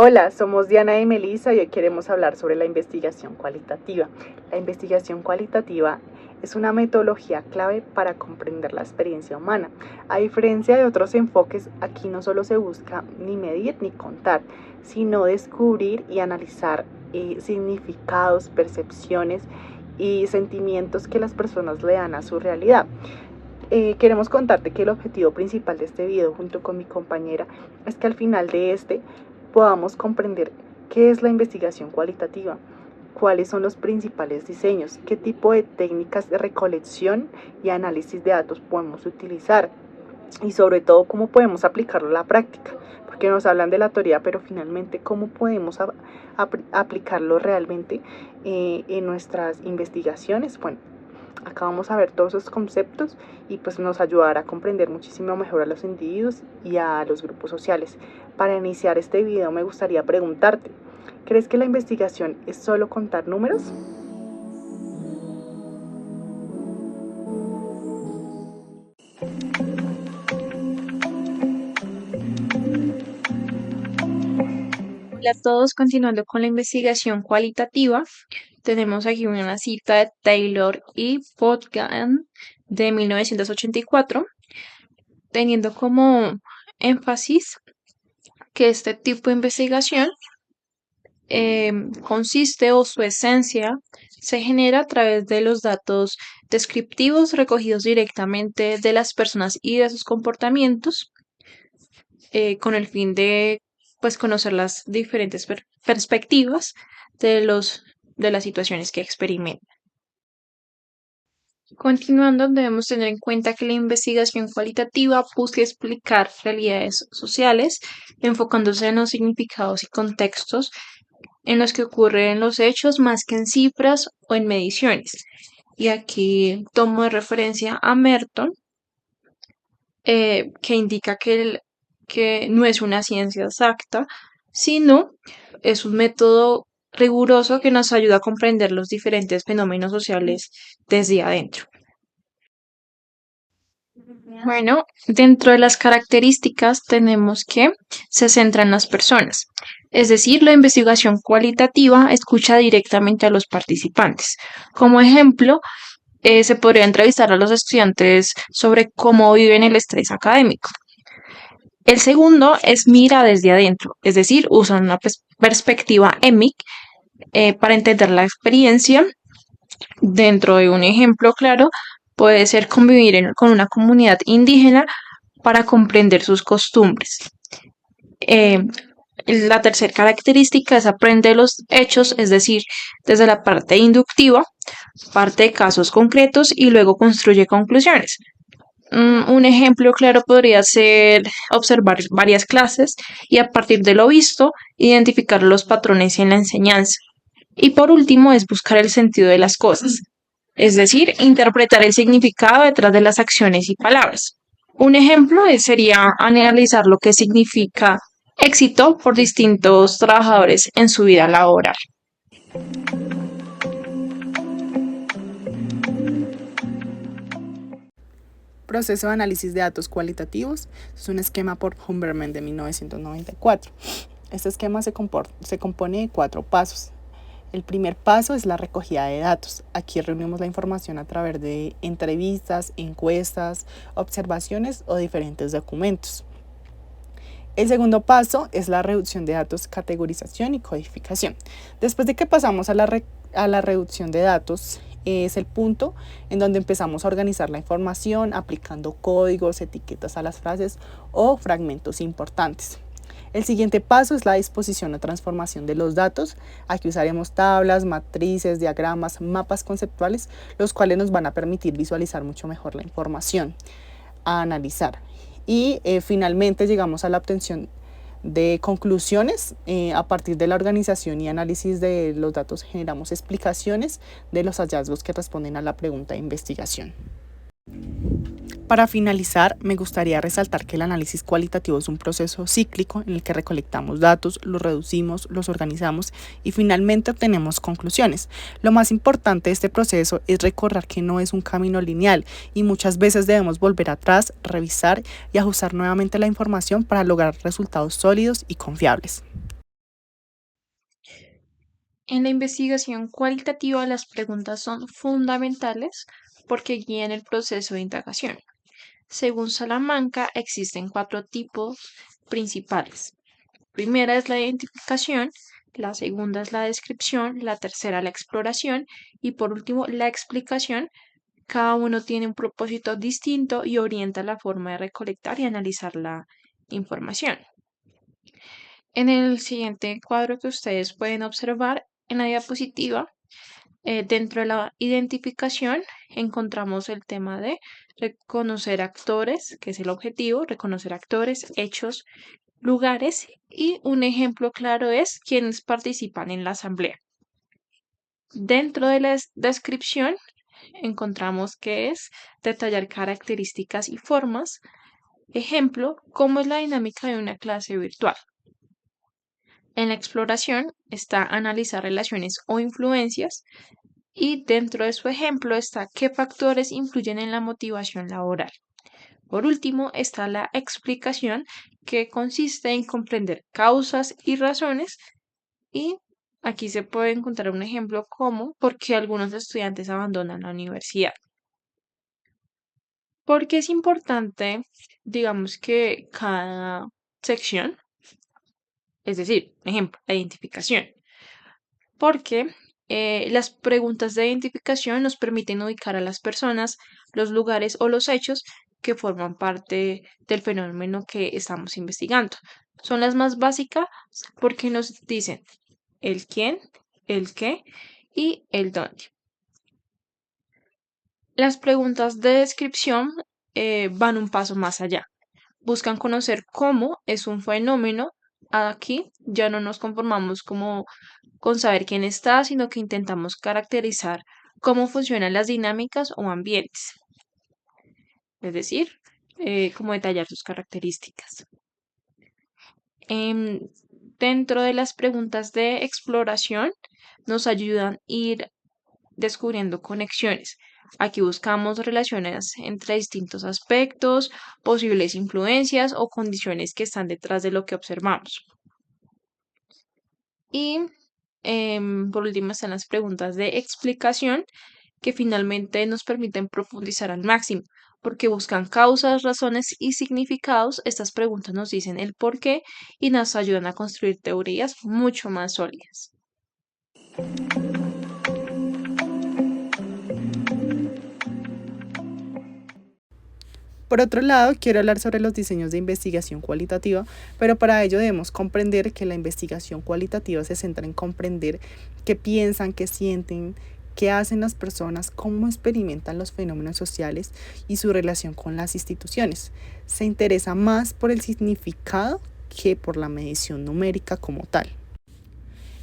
Hola, somos Diana y Melissa y hoy queremos hablar sobre la investigación cualitativa. La investigación cualitativa es una metodología clave para comprender la experiencia humana. A diferencia de otros enfoques, aquí no solo se busca ni medir ni contar, sino descubrir y analizar significados, percepciones y sentimientos que las personas le dan a su realidad. Queremos contarte que el objetivo principal de este video junto con mi compañera es que al final de este podamos comprender qué es la investigación cualitativa, cuáles son los principales diseños, qué tipo de técnicas de recolección y análisis de datos podemos utilizar y sobre todo cómo podemos aplicarlo a la práctica, porque nos hablan de la teoría, pero finalmente cómo podemos aplicarlo realmente en nuestras investigaciones. Bueno, acá vamos a ver todos esos conceptos y pues nos ayudará a comprender muchísimo mejor a los individuos y a los grupos sociales. Para iniciar este video me gustaría preguntarte, ¿crees que la investigación es solo contar números? Hola a todos, continuando con la investigación cualitativa, tenemos aquí una cita de Taylor y Podgan de 1984, teniendo como énfasis que este tipo de investigación consiste o su esencia se genera a través de los datos descriptivos recogidos directamente de las personas y de sus comportamientos con el fin de pues conocer las diferentes perspectivas de las situaciones que experimentan. Continuando, debemos tener en cuenta que la investigación cualitativa busca explicar realidades sociales, enfocándose en los significados y contextos en los que ocurren los hechos más que en cifras o en mediciones. Y aquí tomo de referencia a Merton, que indica que no es una ciencia exacta, sino es un método riguroso que nos ayuda a comprender los diferentes fenómenos sociales desde adentro. Bueno, dentro de las características tenemos que se centra en las personas, es decir, la investigación cualitativa escucha directamente a los participantes. Como ejemplo, se podría entrevistar a los estudiantes sobre cómo viven el estrés académico. El segundo es mira desde adentro, es decir, usa una perspectiva EMIC para entender la experiencia. Dentro de un ejemplo claro, puede ser convivir con una comunidad indígena para comprender sus costumbres. Eh, la tercera característica es aprender los hechos, es decir, desde la parte inductiva, parte de casos concretos y luego construye conclusiones. Un ejemplo claro podría ser observar varias clases y a partir de lo visto, identificar los patrones en la enseñanza. Y por último es buscar el sentido de las cosas, es decir, interpretar el significado detrás de las acciones y palabras. Un ejemplo sería analizar lo que significa éxito por distintos trabajadores en su vida laboral. Proceso de análisis de datos cualitativos es un esquema por Humberman de 1994. Este esquema se compone de 4 pasos. El primer paso es la recogida de datos. Aquí reunimos la información a través de entrevistas, encuestas, observaciones o diferentes documentos. El segundo paso es la reducción de datos, categorización y codificación. Después de que pasamos a la reducción de datos, es el punto en donde empezamos a organizar la información aplicando códigos, etiquetas a las frases o fragmentos importantes. El siguiente paso es la disposición o transformación de los datos. Aquí usaremos tablas, matrices, diagramas, mapas conceptuales, los cuales nos van a permitir visualizar mucho mejor la información a analizar. Y finalmente llegamos a la obtención de conclusiones. A partir de la organización y análisis de los datos generamos explicaciones de los hallazgos que responden a la pregunta de investigación. Para finalizar, me gustaría resaltar que el análisis cualitativo es un proceso cíclico en el que recolectamos datos, los reducimos, los organizamos y finalmente obtenemos conclusiones. Lo más importante de este proceso es recordar que no es un camino lineal y muchas veces debemos volver atrás, revisar y ajustar nuevamente la información para lograr resultados sólidos y confiables. En la investigación cualitativa, las preguntas son fundamentales porque guían el proceso de indagación. Según Salamanca, existen 4 tipos principales. Primera es la identificación, la segunda es la descripción, la tercera la exploración y por último la explicación. Cada uno tiene un propósito distinto y orienta la forma de recolectar y analizar la información. En el siguiente cuadro que ustedes pueden observar en la diapositiva, dentro de la identificación encontramos el tema de reconocer actores, que es el objetivo, reconocer actores, hechos, lugares y un ejemplo claro es quienes participan en la asamblea. Dentro de la descripción encontramos que es detallar características y formas. Ejemplo, cómo es la dinámica de una clase virtual. En la exploración está analizar relaciones o influencias y dentro de su ejemplo está qué factores influyen en la motivación laboral. Por último está la explicación que consiste en comprender causas y razones y aquí se puede encontrar un ejemplo como por qué algunos estudiantes abandonan la universidad. Porque es importante, digamos que cada sección, es decir, ejemplo, la identificación, porque las preguntas de identificación nos permiten ubicar a las personas, los lugares o los hechos que forman parte del fenómeno que estamos investigando. Son las más básicas porque nos dicen el quién, el qué y el dónde. Las preguntas de descripción van un paso más allá. Buscan conocer cómo es un fenómeno. Aquí ya no nos conformamos como con saber quién está, sino que intentamos caracterizar cómo funcionan las dinámicas o ambientes, es decir, cómo detallar sus características. Em, Dentro de las preguntas de exploración nos ayudan a ir descubriendo conexiones. Aquí buscamos relaciones entre distintos aspectos, posibles influencias o condiciones que están detrás de lo que observamos. Y por último están las preguntas de explicación que finalmente nos permiten profundizar al máximo, porque buscan causas, razones y significados. Estas preguntas nos dicen el por qué y nos ayudan a construir teorías mucho más sólidas. Por otro lado, quiero hablar sobre los diseños de investigación cualitativa, pero para ello debemos comprender que la investigación cualitativa se centra en comprender qué piensan, qué sienten, qué hacen las personas, cómo experimentan los fenómenos sociales y su relación con las instituciones. Se interesa más por el significado que por la medición numérica como tal.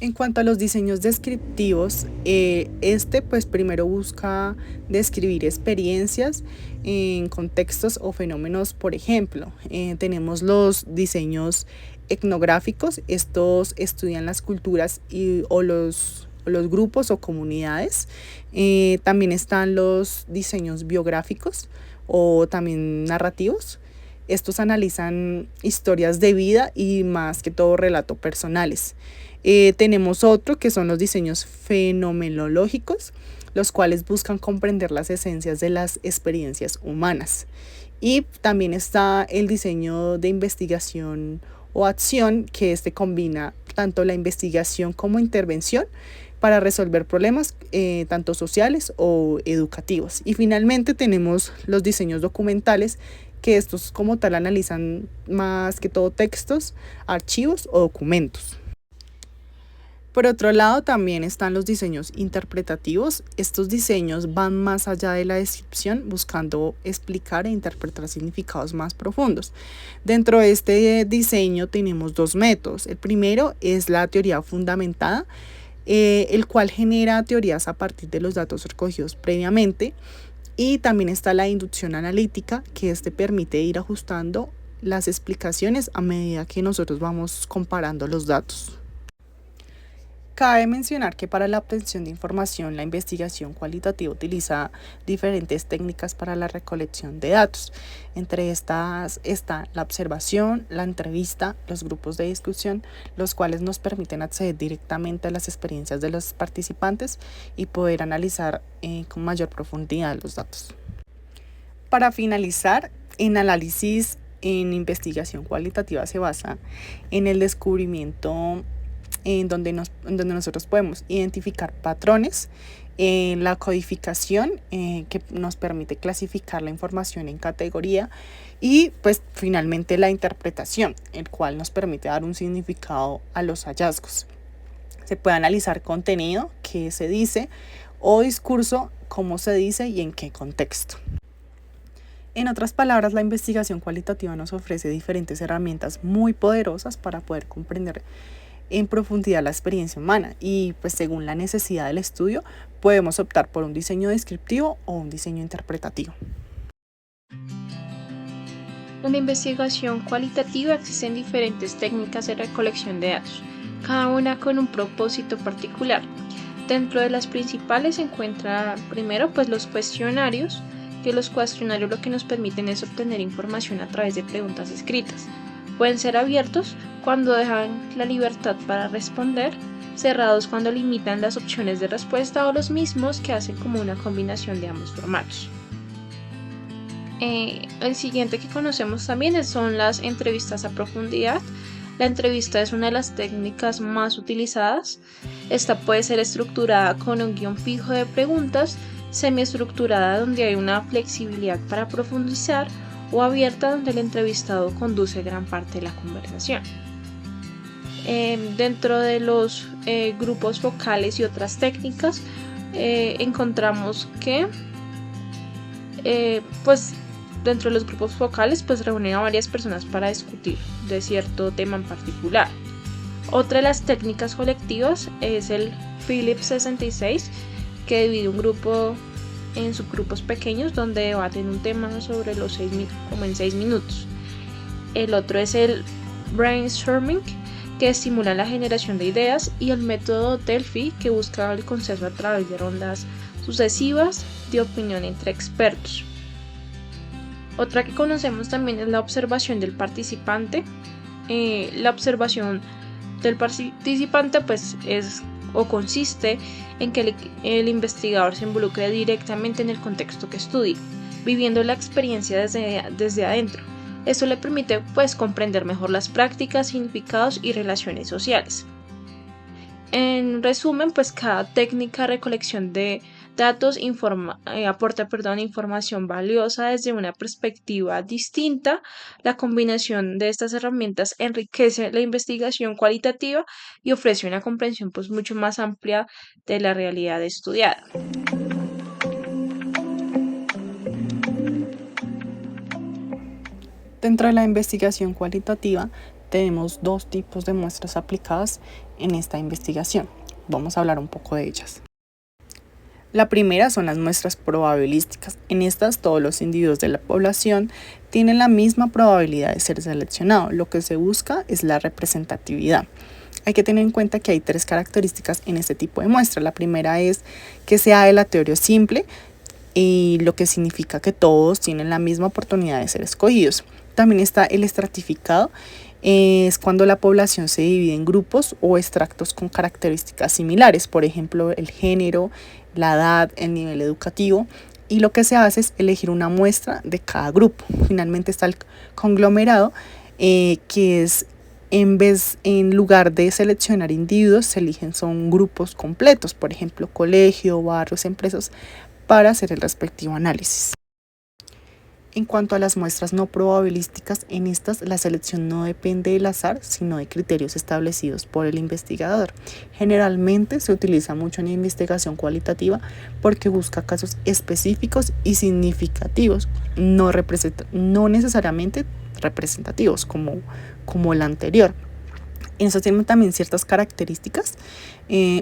En cuanto a los diseños descriptivos, pues primero busca describir experiencias en contextos o fenómenos. Por ejemplo, tenemos los diseños etnográficos. Estos estudian las culturas o los grupos o comunidades. También están los diseños biográficos o también narrativos. Estos analizan historias de vida y más que todo relatos personales. Tenemos otro que son los diseños fenomenológicos, los cuales buscan comprender las esencias de las experiencias humanas. Y también está el diseño de investigación o acción, que combina tanto la investigación como intervención para resolver problemas tanto sociales o educativos. Y finalmente tenemos los diseños documentales, que estos como tal analizan más que todo textos, archivos o documentos. Por otro lado, también están los diseños interpretativos. Estos diseños van más allá de la descripción, buscando explicar e interpretar significados más profundos. Dentro de este diseño tenemos 2 métodos. El primero es la teoría fundamentada, el cual genera teorías a partir de los datos recogidos previamente. Y también está la inducción analítica, que permite ir ajustando las explicaciones a medida que nosotros vamos comparando los datos. Cabe mencionar que para la obtención de información, la investigación cualitativa utiliza diferentes técnicas para la recolección de datos. Entre estas está la observación, la entrevista, los grupos de discusión, los cuales nos permiten acceder directamente a las experiencias de los participantes y poder analizar con mayor profundidad los datos. Para finalizar, en análisis en investigación cualitativa se basa en el descubrimiento en donde nosotros podemos identificar patrones, la codificación que nos permite clasificar la información en categoría y pues finalmente la interpretación, el cual nos permite dar un significado a los hallazgos. Se puede analizar contenido, qué se dice, o discurso, cómo se dice y en qué contexto. En otras palabras, la investigación cualitativa nos ofrece diferentes herramientas muy poderosas para poder comprender en profundidad la experiencia humana y pues según la necesidad del estudio podemos optar por un diseño descriptivo o un diseño interpretativo. En la investigación cualitativa existen diferentes técnicas de recolección de datos, cada una con un propósito particular. Dentro de las principales se encuentran primero pues los cuestionarios, que los cuestionarios lo que nos permiten es obtener información a través de preguntas escritas. Pueden ser abiertos cuando dejan la libertad para responder, cerrados cuando limitan las opciones de respuesta o los mismos que hacen como una combinación de ambos formatos. El siguiente que conocemos también son las entrevistas a profundidad. La entrevista es una de las técnicas más utilizadas. Esta puede ser estructurada con un guión fijo de preguntas, semiestructurada donde hay una flexibilidad para profundizar o abierta donde el entrevistado conduce gran parte de la conversación. Dentro de los grupos focales y otras técnicas encontramos que pues dentro de los grupos focales pues reúnen a varias personas para discutir de cierto tema en particular. Otra de las técnicas colectivas es el Phillips 66, que divide un grupo en subgrupos pequeños donde debaten un tema sobre como en 6 minutos. El otro es el brainstorming, que estimula la generación de ideas, y el método Delphi, que busca el consenso a través de rondas sucesivas de opinión entre expertos. Otra que conocemos también es la observación del participante. La observación del participante pues consiste en que el investigador se involucre directamente en el contexto que estudia, viviendo la experiencia desde adentro. Esto le permite pues comprender mejor las prácticas, significados y relaciones sociales. En resumen, pues cada técnica de recolección de datos aporta información valiosa desde una perspectiva distinta. La combinación de estas herramientas enriquece la investigación cualitativa y ofrece una comprensión pues mucho más amplia de la realidad estudiada. Dentro de la investigación cualitativa tenemos dos tipos de muestras aplicadas en esta investigación. Vamos a hablar un poco de ellas. La primera son las muestras probabilísticas. En estas todos los individuos de la población tienen la misma probabilidad de ser seleccionados. Lo que se busca es la representatividad. Hay que tener en cuenta que hay 3 características en este tipo de muestra. La primera es que sea aleatorio simple, y lo que significa que todos tienen la misma oportunidad de ser escogidos. También está el estratificado, es cuando la población se divide en grupos o extractos con características similares, por ejemplo, el género, la edad, el nivel educativo, y lo que se hace es elegir una muestra de cada grupo. Finalmente está el conglomerado, que es en lugar de seleccionar individuos, son grupos completos, por ejemplo, colegio, barrios, empresas, para hacer el respectivo análisis. En cuanto a las muestras no probabilísticas, en estas la selección no depende del azar, sino de criterios establecidos por el investigador. Generalmente se utiliza mucho en investigación cualitativa porque busca casos específicos y significativos, no necesariamente representativos como el anterior. En eso tienen también ciertas características.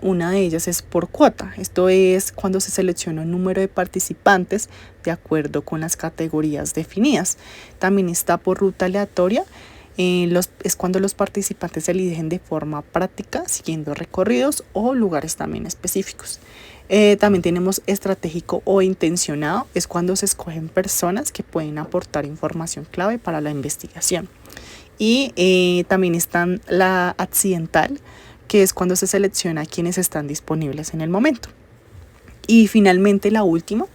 Una de ellas es por cuota. Esto es cuando se selecciona un número de participantes de acuerdo con las categorías definidas. También está por ruta aleatoria. Es cuando los participantes se eligen de forma práctica, siguiendo recorridos o lugares también específicos. También tenemos estratégico o intencionado. Es cuando se escogen personas que pueden aportar información clave para la investigación. Y también están la accidental, que es cuando se selecciona quienes están disponibles en el momento. Y finalmente la última,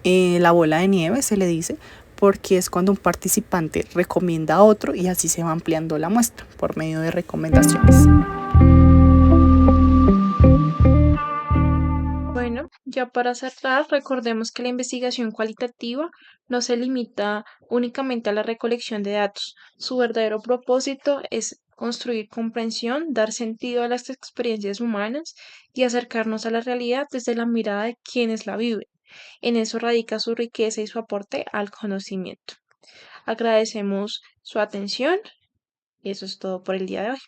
la bola de nieve se le dice, porque es cuando un participante recomienda a otro y así se va ampliando la muestra por medio de recomendaciones. Bueno, ya para cerrar, recordemos que la investigación cualitativa no se limita únicamente a la recolección de datos. Su verdadero propósito es construir comprensión, dar sentido a las experiencias humanas y acercarnos a la realidad desde la mirada de quienes la viven. En eso radica su riqueza y su aporte al conocimiento. Agradecemos su atención y eso es todo por el día de hoy.